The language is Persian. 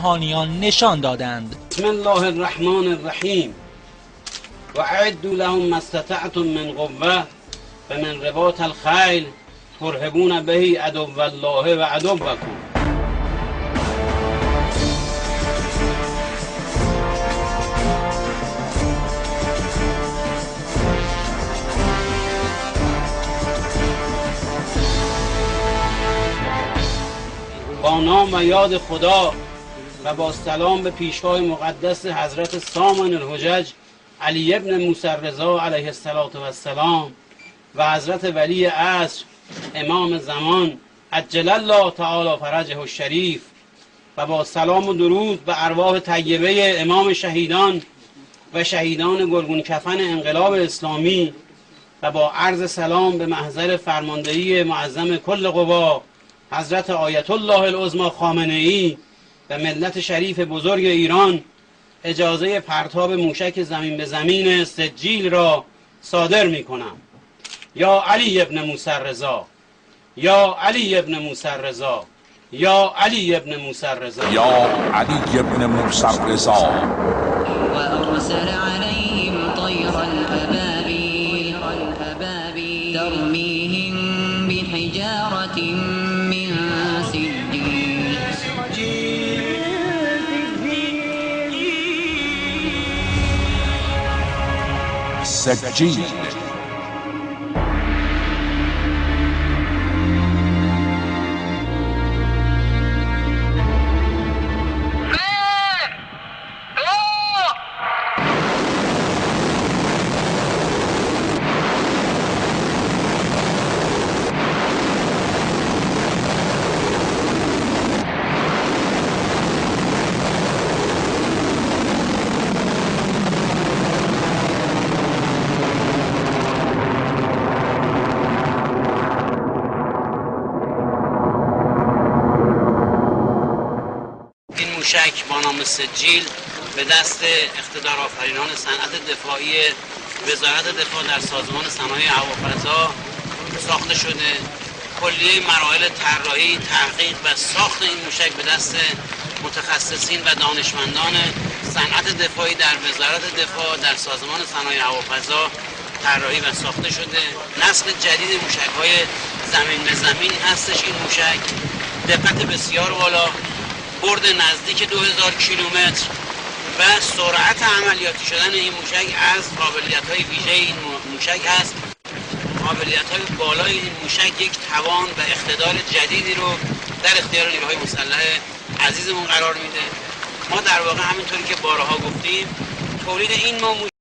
روحانیان نشان دادند. بسم الله الرحمن الرحیم و اعدوا لهم ما استطعتم من قوة و من رباط الخیل ترهبون به عدو الله و عدوکم. با نام و یاد خدا و با سلام به پیشوای مقدس حضرت سامن الحجج علی ابن موسی رضا علیه السلام و حضرت ولی عصر امام زمان عجل الله تعالی فرجه الشریف و با سلام و درود به ارواح طیبه امام شهیدان و شهیدان گلگون کفن انقلاب اسلامی و با عرض سلام به محضر فرماندهی معظم کل قوا حضرت آیت الله العظمی خامنه‌ای و ملت شریف بزرگ ایران اجازه پرتاب موشک زمین به زمین سجیل را صادر می کنم. یا علی ابن موسی رضا، یا علی ابن موسی رضا، یا علی ابن موسی رضا، یا علی ابن موسی رضا. و ارسل علیهم طیر الابابیل ترمیهم بحجارة من سجیل. سجیل. موشک با نام سجیل به دست اقتدار آفرینان صنعت دفاعی وزارت دفاع در سازمان صنایع هوافضا ساخته شده. کلیه مراحل طراحی، تحقیق و ساخت این موشک به دست متخصصین و دانشمندان صنعت دفاعی در وزارت دفاع در سازمان صنایع هوافضا طراحی و ساخته شده. نسل جدید موشک‌های زمین به زمین هستش. این موشک دقت بسیار بالا، برد نزدیک 2000 کیلومتر و سرعت عملیاتی شدن این موشک از قابلیت‌های ویژه این موشک هست. قابلیت‌های بالای این موشک یک توان و اقتدار جدیدی رو در اختیار نیروهای مسلح عزیزمون قرار میده. ما در واقع همینطوری که بارها گفتیم تولید این